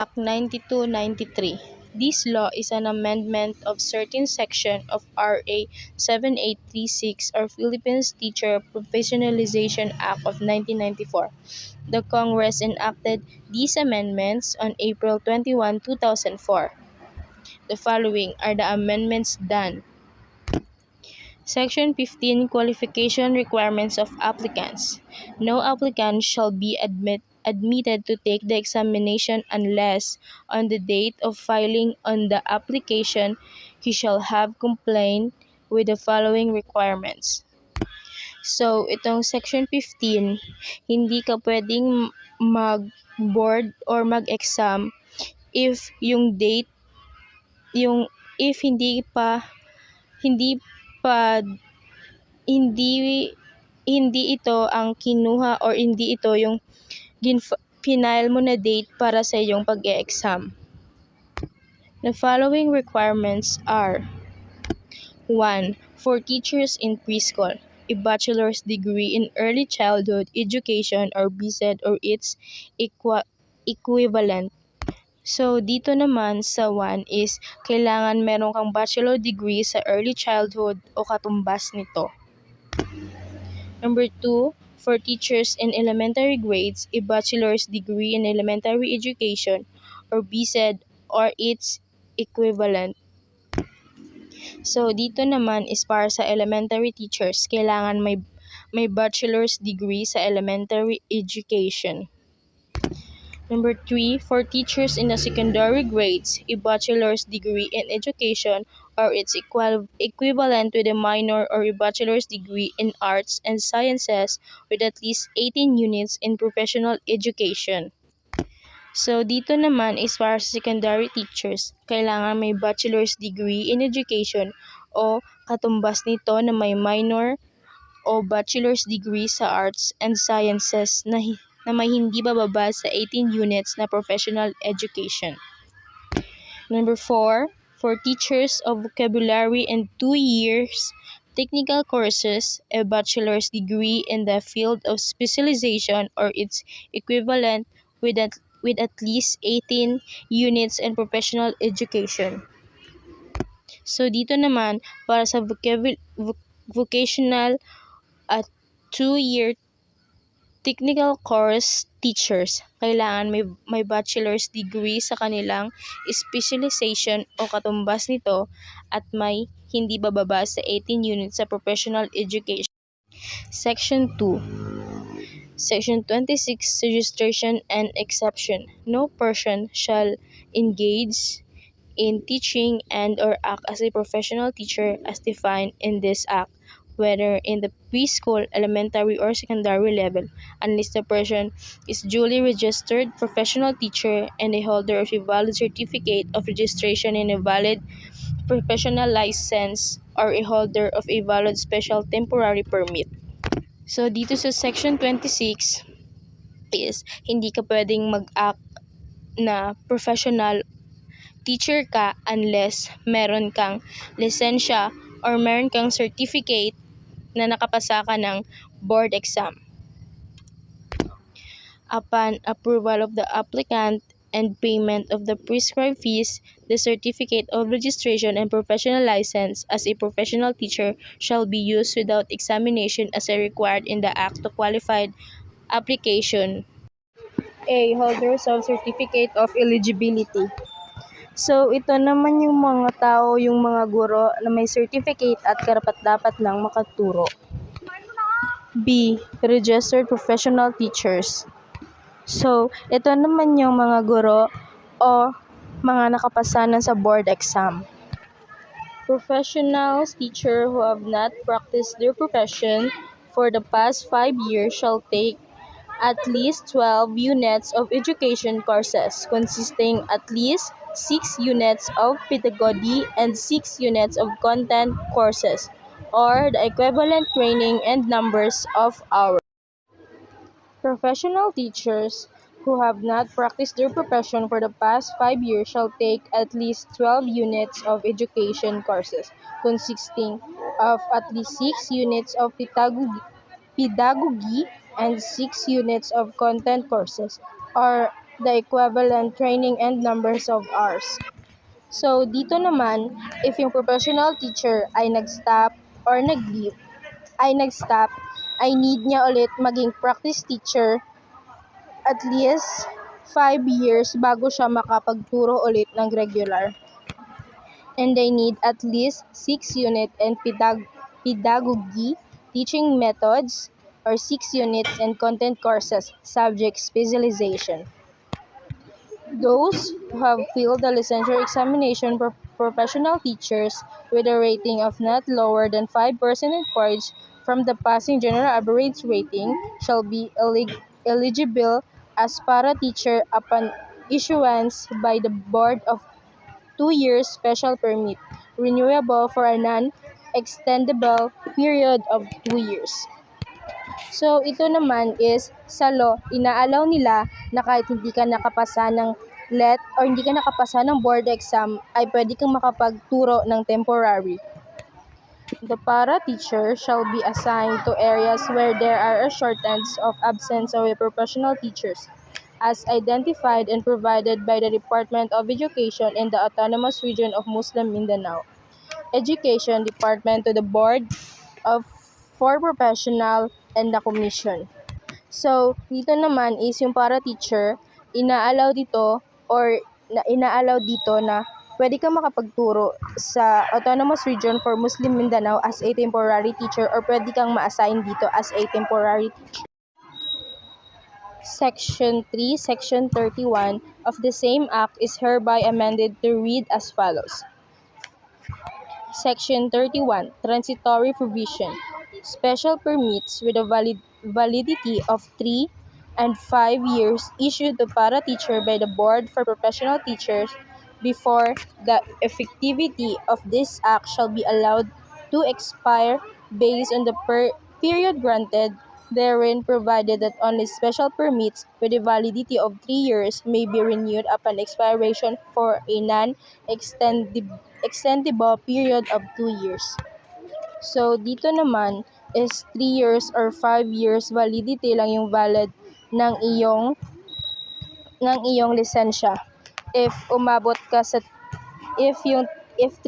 Act 9293. This law is an amendment of certain section of RA 7836 or Philippines Teacher Professionalization Act of 1994. The Congress enacted these amendments on April 21, 2004. The following are the amendments done. Section 15 Qualification Requirements of Applicants. No applicant shall be admitted to take the examination unless, on the date of filing on the application, he shall have complied with the following requirements. So, itong Section 15, hindi ka pwedeng mag-board or mag-exam if yung date, if hindi ito ang kinuha or hindi ito yung final mo na date para sa iyong pag-e-exam. The following requirements are: 1. For teachers in preschool, a bachelor's degree in early childhood education or BSED or its equivalent. So, dito naman sa 1 is kailangan meron kang bachelor degree sa early childhood o katumbas nito. Number 2, for teachers in elementary grades, a bachelor's degree in elementary education or BSED or its equivalent. So, dito naman is para sa elementary teachers, kailangan may bachelor's degree sa elementary education. Number 3, for teachers in the secondary grades, a bachelor's degree in education or its equivalent with a minor or a bachelor's degree in arts and sciences with at least 18 units in professional education. So, dito naman is para sa secondary teachers, kailangan may bachelor's degree in education o katumbas nito na may minor o bachelor's degree sa arts and sciences na may hindi bababa sa 18 units na professional education. Number 4, for teachers of vocabulary and 2 years technical courses, a bachelor's degree in the field of specialization or its equivalent with at least 18 units in professional education. So, dito naman, para sa vocational at 2-year technical course teachers, kailangan may bachelor's degree sa kanilang specialization o katumbas nito at may hindi bababa sa 18 units sa professional education. Section 2. Section 26, Registration and Exception. No person shall engage in teaching and or act as a professional teacher as defined in this act, whether in the preschool, elementary, or secondary level, unless the person is duly registered professional teacher and a holder of a valid certificate of registration and a valid professional license or a holder of a valid special temporary permit. So, dito sa Section 26 is hindi ka pwedeng mag-act na professional teacher ka unless meron kang lisensya or meron kang certificate na nakapasa ka ng board exam. Upon approval of the applicant and payment of the prescribed fees, the certificate of registration and professional license as a professional teacher shall be used without examination as required in the Act to qualified application. A. Holders of Certificate of Eligibility. So, ito naman yung mga tao, yung mga guro na may certificate at karapat-dapat ng makaturo. B. Registered Professional Teachers. So, ito naman yung mga guro o mga nakapasa na sa board exam. Professionals teacher who have not practiced their profession for the past 5 years shall take at least 12 units of education courses consisting at least 6 units of pedagogy and 6 units of content courses, or the equivalent training and numbers of hours. Professional teachers who have not practiced their profession for the past 5 years shall take at least 12 units of education courses consisting of at least 6 units of pedagogy and 6 units of content courses, or the equivalent training and numbers of hours. So, dito naman, if yung professional teacher ay nag-stop or nag-leave, ay need niya ulit maging practice teacher at least 5 years bago siya makapagturo ulit ng regular. And they need at least 6 units in pedagogy, teaching methods, or 6 units in content courses, subject specialization. Those who have failed the licensure examination for professional teachers with a rating of not lower than 5 percentage points from the passing general average rating shall be eligible as para teacher upon issuance by the board of 2 years special permit, renewable for a non-extendable period of 2 years. So, ito naman is sa law, inaalaw nila na kahit hindi ka nakapasa ng LET or hindi ka nakapasa ng board exam, ay pwede kang makapagturo ng temporary. The para teacher shall be assigned to areas where there are a shortage of absence of professional teachers, as identified and provided by the Department of Education in the Autonomous Region of Muslim Mindanao. Education Department to the Board of for Professional and the Commission. So, dito naman is yung para teacher, inaalaw dito na pwede kang makapagturo sa Autonomous Region for Muslim Mindanao as a temporary teacher or pwede kang ma-assign dito as a temporary teacher. Section 3, Section 31 of the same Act is hereby amended to read as follows. Section 31, Transitory Provision. Special permits with a validity of 3 and 5 years issued to para teacher by the Board for Professional Teachers before the effectivity of this act shall be allowed to expire based on the period granted therein, provided that only special permits with a validity of 3 years may be renewed upon expiration for a non-extendable period of 2 years. So, dito naman is 3 years or 5 years validity lang yung valid ng iyong lisensya. If umabot ka sa if 3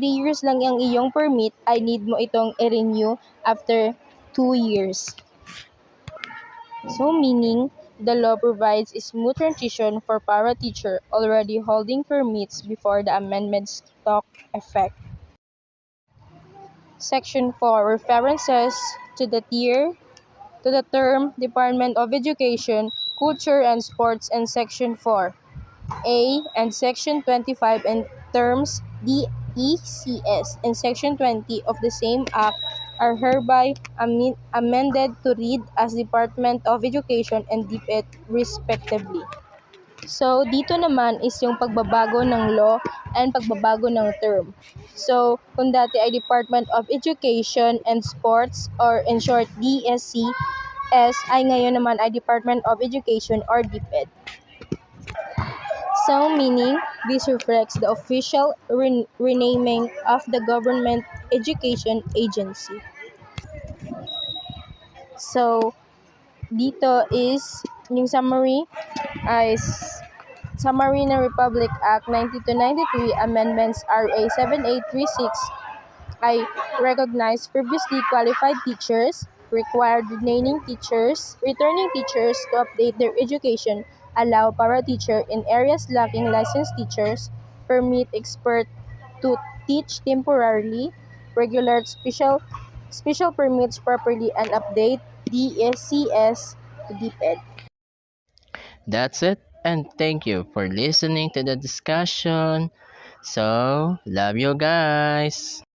years lang yung iyong permit, ay need mo itong i-renew after 2 years. So, meaning the law provides a smooth transition for para teacher already holding permits before the amendments took effect. Section 4, references to the term Department of Education, Culture and Sports in Section 4A and Section 25 and terms DECS in Section 20 of the same Act are hereby amended to read as Department of Education and DepEd respectively. So, dito naman is yung pagbabago ng law and pagbabago ng term. So, kung dati ay Department of Education and Sports or in short DSCS, ay ngayon naman ay Department of Education or DepEd. So, meaning, this reflects the official renaming of the government education agency. So, dito is yung summary ng Republic Act 9293 Amendments RA 7836 ay recognize previously qualified teachers, required returning teachers to update their education, allow para teacher in areas lacking licensed teachers, permit expert to teach temporarily, regular special permits properly, and update DSCS to DepEd. That's it, and thank you for listening to the discussion. So, love you guys.